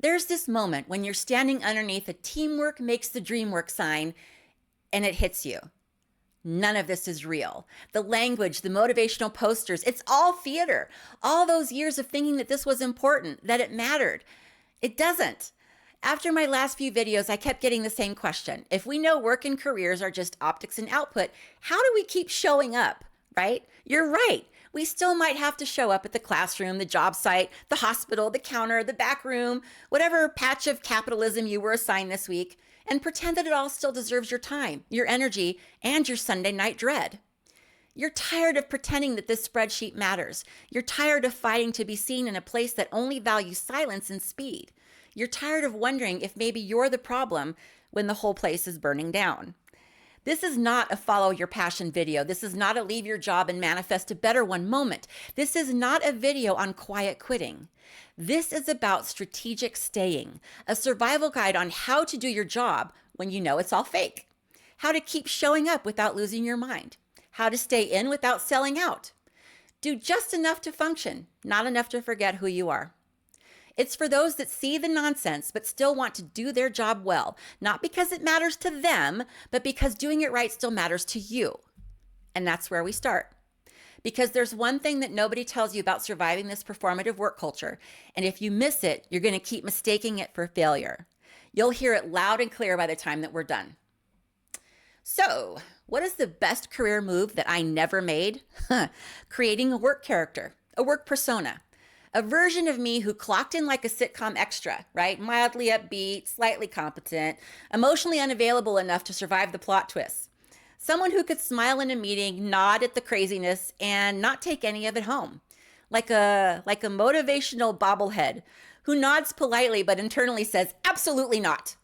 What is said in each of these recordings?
There's this moment when you're standing underneath a teamwork makes the dream work sign and it hits you. None of this is real. The language, the motivational posters, it's all theater. All those years of thinking that this was important, that it mattered. It doesn't. After my last few videos, I kept getting the same question. If we know work and careers are just optics and output, how do we keep showing up, right? You're right. We still might have to show up at the classroom, the job site, the hospital, the counter, the back room, whatever patch of capitalism you were assigned this week, and pretend that it all still deserves your time, your energy, and your Sunday night dread. You're tired of pretending that this spreadsheet matters. You're tired of fighting to be seen in a place that only values silence and speed. You're tired of wondering if maybe you're the problem when the whole place is burning down. This is not a follow your passion video. This is not a leave your job and manifest a better one moment. This is not a video on quiet quitting. This is about strategic staying, a survival guide on how to do your job when you know it's all fake, how to keep showing up without losing your mind, how to stay in without selling out. Do just enough to function, not enough to forget who you are. It's for those that see the nonsense but still want to do their job well, not because it matters to them, but because doing it right still matters to you. And that's where we start. Because there's one thing that nobody tells you about surviving this performative work culture, and if you miss it, you're going to keep mistaking it for failure. You'll hear it loud and clear by the time that we're done. So, what is the best career move that I never made? Creating a work character, a work persona. A version of me who clocked in like a sitcom extra, right? Mildly upbeat, slightly competent, emotionally unavailable enough to survive the plot twists. Someone who could smile in a meeting, nod at the craziness, and not take any of it home. Like a motivational bobblehead who nods politely but internally says, absolutely not.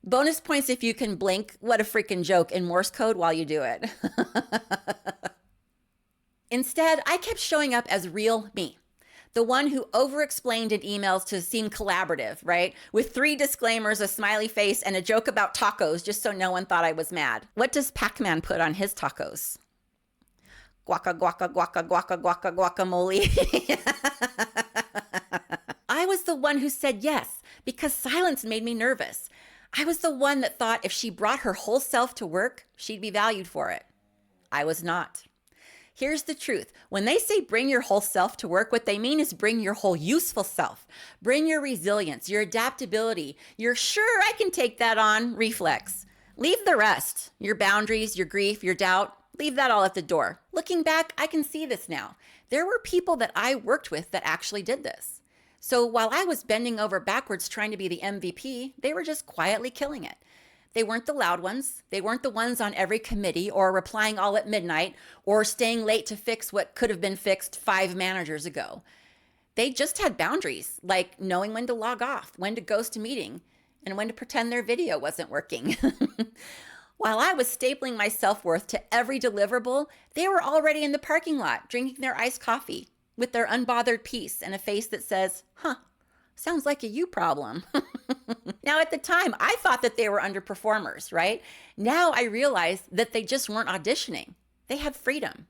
Bonus points if you can blink, what a freaking joke, in Morse code while you do it. Instead, I kept showing up as real me. The one who over-explained in emails to seem collaborative, right? With 3 disclaimers, a smiley face, and a joke about tacos just so no one thought I was mad. What does Pac-Man put on his tacos? Guaca, guaca, guaca, guaca, guaca, guacamole. I was the one who said yes because silence made me nervous. I was the one that thought if she brought her whole self to work, she'd be valued for it. I was not. Here's the truth. When they say bring your whole self to work, what they mean is bring your whole useful self. Bring your resilience, your adaptability, your sure I can take that on reflex. Leave the rest, your boundaries, your grief, your doubt, leave that all at the door. Looking back, I can see this now. There were people that I worked with that actually did this. So while I was bending over backwards trying to be the MVP, they were just quietly killing it. They weren't the loud ones. They weren't the ones on every committee or replying all at midnight or staying late to fix what could have been fixed 5 managers ago. They just had boundaries, like knowing when to log off, when to ghost a meeting, and when to pretend their video wasn't working. While I was stapling my self-worth to every deliverable, they were already in the parking lot drinking their iced coffee with their unbothered peace and a face that says, sounds like a you problem. Now, at the time, I thought that they were underperformers, right? Now I realize that they just weren't auditioning. They had freedom.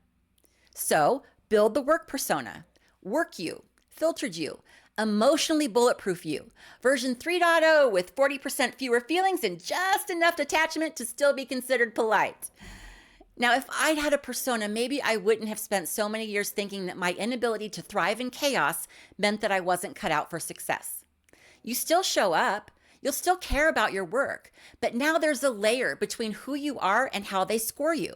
So build the work persona. Work you, filtered you, emotionally bulletproof you. Version 3.0 with 40% fewer feelings and just enough detachment to still be considered polite. Now, if I'd had a persona, maybe I wouldn't have spent so many years thinking that my inability to thrive in chaos meant that I wasn't cut out for success. You still show up, you'll still care about your work, but now there's a layer between who you are and how they score you.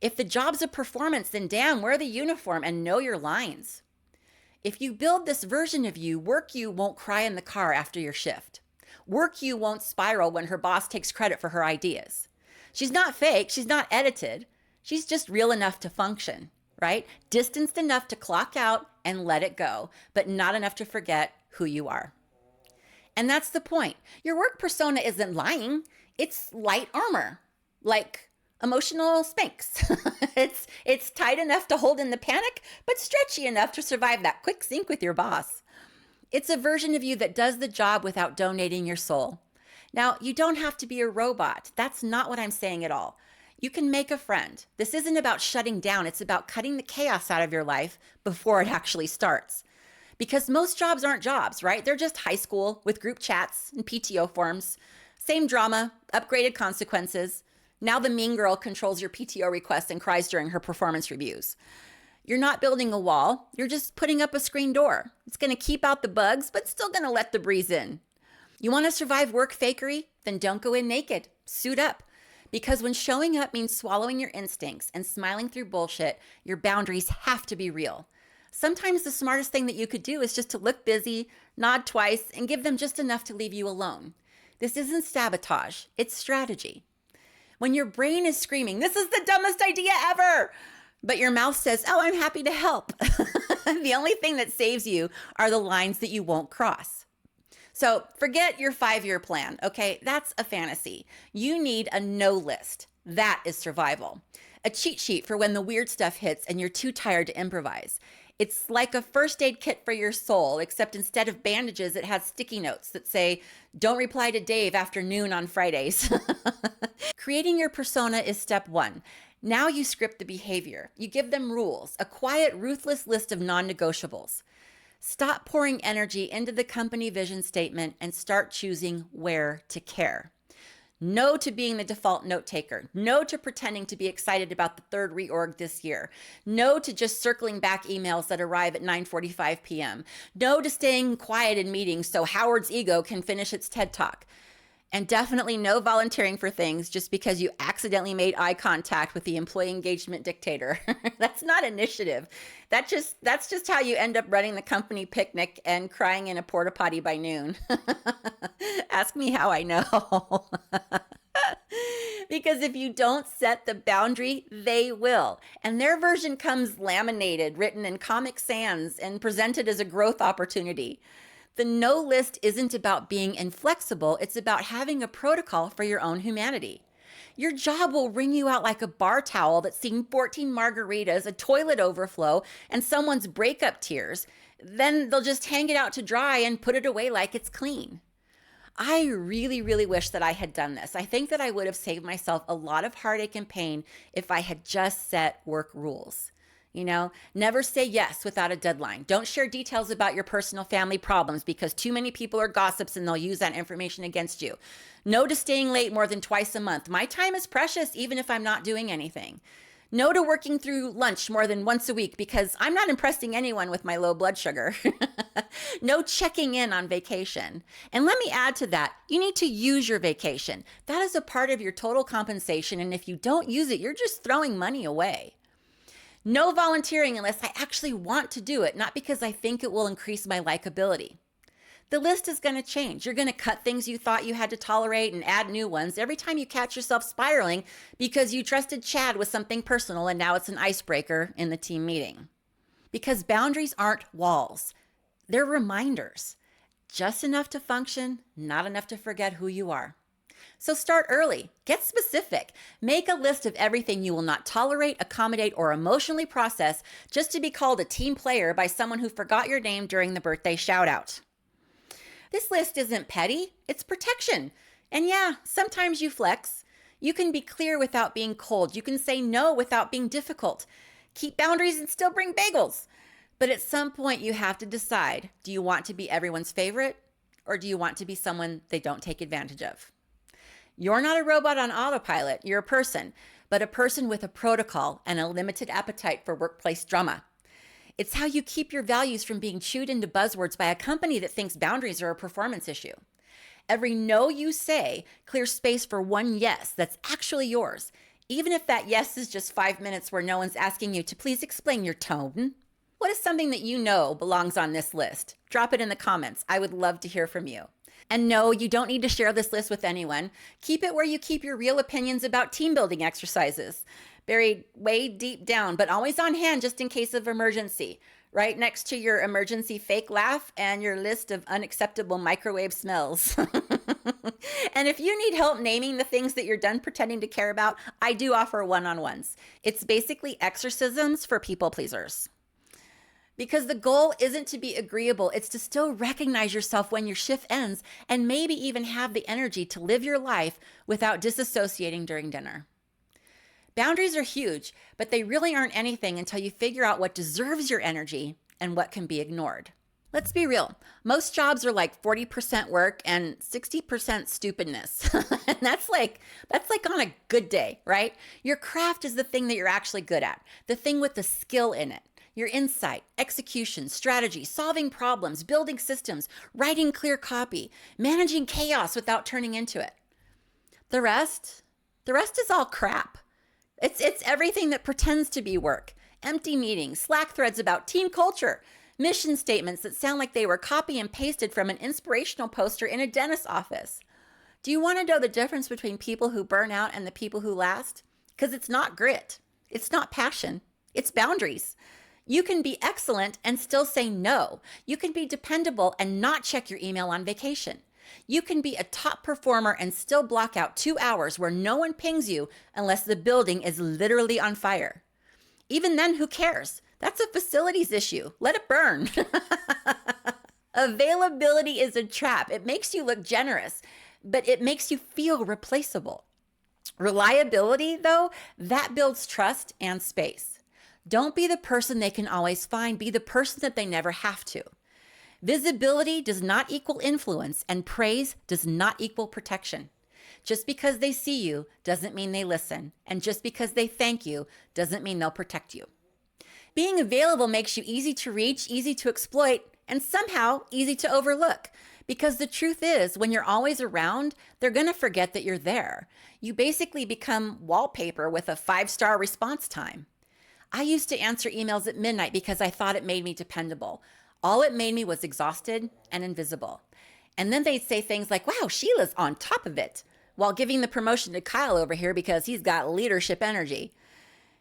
If the job's a performance, then damn, wear the uniform and know your lines. If you build this version of you, work you won't cry in the car after your shift. Work you won't spiral when her boss takes credit for her ideas. She's not fake, she's not edited. She's just real enough to function, right? Distanced enough to clock out and let it go, but not enough to forget who you are. And that's the point. Your work persona isn't lying. It's light armor, like emotional Spanx. It's tight enough to hold in the panic, but stretchy enough to survive that quick sync with your boss. It's a version of you that does the job without donating your soul. Now, you don't have to be a robot. That's not what I'm saying at all. You can make a friend. This isn't about shutting down. It's about cutting the chaos out of your life before it actually starts. Because most jobs aren't jobs, right? They're just high school with group chats and PTO forms. Same drama, upgraded consequences. Now the mean girl controls your PTO requests and cries during her performance reviews. You're not building a wall, you're just putting up a screen door. It's going to keep out the bugs, but still going to let the breeze in. You want to survive work fakery? Then don't go in naked. Suit up. Because when showing up means swallowing your instincts and smiling through bullshit, your boundaries have to be real. Sometimes the smartest thing that you could do is just to look busy, nod twice, and give them just enough to leave you alone. This isn't sabotage, it's strategy. When your brain is screaming, "This is the dumbest idea ever," but your mouth says, "Oh, I'm happy to help," the only thing that saves you are the lines that you won't cross. So forget your 5-year plan, okay? That's a fantasy. You need a no list. That is survival. A cheat sheet for when the weird stuff hits and you're too tired to improvise. It's like a first aid kit for your soul, except instead of bandages, it has sticky notes that say, "Don't reply to Dave after noon on Fridays." Creating your persona is step 1. Now you script the behavior. You give them rules, a quiet, ruthless list of non-negotiables. Stop pouring energy into the company vision statement and start choosing where to care. No to being the default note taker. No to pretending to be excited about the 3rd reorg this year. No to just circling back emails that arrive at 9:45 p.m. No to staying quiet in meetings so Howard's ego can finish its TED Talk. And definitely no volunteering for things just because you accidentally made eye contact with the employee engagement dictator. That's not initiative. That's just how you end up running the company picnic and crying in a porta potty by noon. Ask me how I know. Because if you don't set the boundary, they will. And their version comes laminated, written in Comic Sans, and presented as a growth opportunity. The no list isn't about being inflexible. It's about having a protocol for your own humanity. Your job will wring you out like a bar towel that's seen 14 margaritas, a toilet overflow, and someone's breakup tears. Then they'll just hang it out to dry and put it away like it's clean. I really, really wish that I had done this. I think that I would have saved myself a lot of heartache and pain if I had just set work rules. Never say yes without a deadline. Don't share details about your personal family problems because too many people are gossips and they'll use that information against you. No to staying late more than twice a month. My time is precious even if I'm not doing anything. No to working through lunch more than once a week because I'm not impressing anyone with my low blood sugar. No checking in on vacation. And let me add to that, you need to use your vacation. That is a part of your total compensation, and if you don't use it, you're just throwing money away. No volunteering unless I actually want to do it, not because I think it will increase my likability. The list is going to change. You're going to cut things you thought you had to tolerate and add new ones every time you catch yourself spiraling because you trusted Chad with something personal and now it's an icebreaker in the team meeting. Because boundaries aren't walls. They're reminders. Just enough to function, not enough to forget who you are. So start early. Get specific. Make a list of everything you will not tolerate, accommodate, or emotionally process just to be called a team player by someone who forgot your name during the birthday shout out. This list isn't petty, it's protection. And yeah, sometimes you flex. You can be clear without being cold. You can say no without being difficult. Keep boundaries and still bring bagels. But at some point you have to decide, do you want to be everyone's favorite or do you want to be someone they don't take advantage of? You're not a robot on autopilot, you're a person, but a person with a protocol and a limited appetite for workplace drama. It's how you keep your values from being chewed into buzzwords by a company that thinks boundaries are a performance issue. Every no you say clears space for one yes that's actually yours, even if that yes is just 5 minutes where no one's asking you to please explain your tone. What is something that you know belongs on this list? Drop it in the comments. I would love to hear from you. And no, you don't need to share this list with anyone. Keep it where you keep your real opinions about team building exercises. Buried way deep down, but always on hand just in case of emergency. Right next to your emergency fake laugh and your list of unacceptable microwave smells. And if you need help naming the things that you're done pretending to care about, I do offer one-on-ones. It's basically exorcisms for people pleasers. Because the goal isn't to be agreeable, it's to still recognize yourself when your shift ends and maybe even have the energy to live your life without disassociating during dinner. Boundaries are huge, but they really aren't anything until you figure out what deserves your energy and what can be ignored. Let's be real. Most jobs are like 40% work and 60% stupidness. And that's like on a good day, right? Your craft is the thing that you're actually good at, the thing with the skill in it. Your insight, execution, strategy, solving problems, building systems, writing clear copy, managing chaos without turning into it. The rest is all crap. It's everything that pretends to be work. Empty meetings, Slack threads about team culture, mission statements that sound like they were copy and pasted from an inspirational poster in a dentist's office. Do you want to know the difference between people who burn out and the people who last? Because it's not grit. It's not passion. It's boundaries. You can be excellent and still say no. You can be dependable and not check your email on vacation. You can be a top performer and still block out 2 hours where no one pings you unless the building is literally on fire. Even then, who cares? That's a facilities issue. Let it burn. Availability is a trap. It makes you look generous, but it makes you feel replaceable. Reliability, though, that builds trust and space. Don't be the person they can always find. Be the person that they never have to. Visibility does not equal influence, and praise does not equal protection. Just because they see you doesn't mean they listen, and just because they thank you doesn't mean they'll protect you. Being available makes you easy to reach, easy to exploit, and somehow easy to overlook. Because the truth is, when you're always around, they're going to forget that you're there. You basically become wallpaper with a 5-star response time. I used to answer emails at midnight because I thought it made me dependable. All it made me was exhausted and invisible. And then they'd say things like, wow, Sheila's on top of it, while giving the promotion to Kyle over here because he's got leadership energy.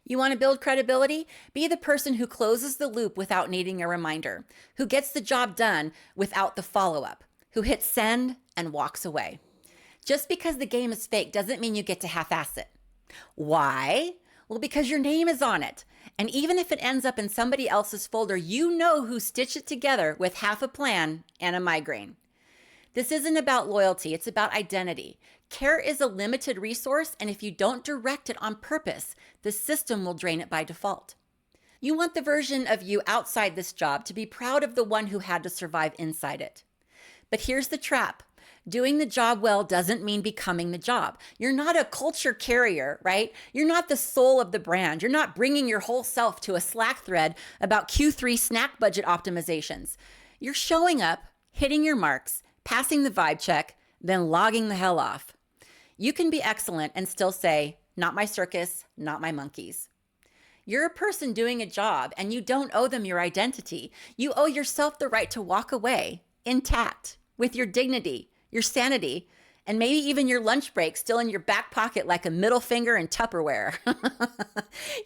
You want to build credibility? Be the person who closes the loop without needing a reminder, who gets the job done without the follow-up, who hits send and walks away. Just because the game is fake doesn't mean you get to half-ass it. Why? Well, because your name is on it. And even if it ends up in somebody else's folder, you know who stitched it together with half a plan and a migraine. This isn't about loyalty, it's about identity. Care is a limited resource, and if you don't direct it on purpose, the system will drain it by default. You want the version of you outside this job to be proud of the one who had to survive inside it. But here's the trap. Doing the job well doesn't mean becoming the job. You're not a culture carrier, right? You're not the soul of the brand. You're not bringing your whole self to a Slack thread about Q3 snack budget optimizations. You're showing up, hitting your marks, passing the vibe check, then logging the hell off. You can be excellent and still say, not my circus, not my monkeys. You're a person doing a job and you don't owe them your identity. You owe yourself the right to walk away intact with your dignity, your sanity, and maybe even your lunch break still in your back pocket like a middle finger in Tupperware.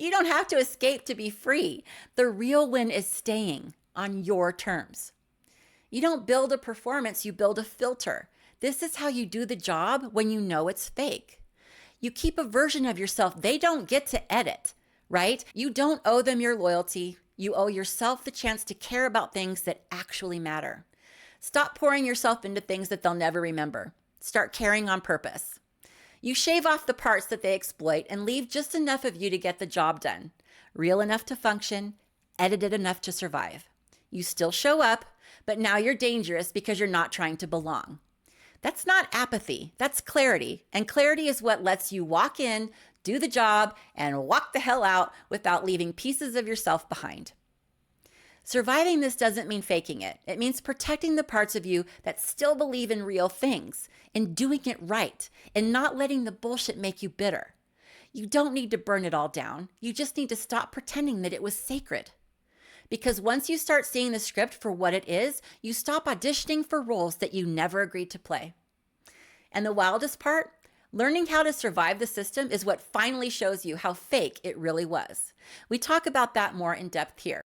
You don't have to escape to be free. The real win is staying on your terms. You don't build a performance, you build a filter. This is how you do the job when you know it's fake. You keep a version of yourself they don't get to edit, right? You don't owe them your loyalty. You owe yourself the chance to care about things that actually matter. Stop pouring yourself into things that they'll never remember. Start caring on purpose. You shave off the parts that they exploit and leave just enough of you to get the job done. Real enough to function, edited enough to survive. You still show up, but now you're dangerous because you're not trying to belong. That's not apathy, that's clarity. And clarity is what lets you walk in, do the job, and walk the hell out without leaving pieces of yourself behind. Surviving this doesn't mean faking it. It means protecting the parts of you that still believe in real things, in doing it right, and not letting the bullshit make you bitter. You don't need to burn it all down. You just need to stop pretending that it was sacred. Because once you start seeing the script for what it is, you stop auditioning for roles that you never agreed to play. And the wildest part? Learning how to survive the system is what finally shows you how fake it really was. We talk about that more in depth here.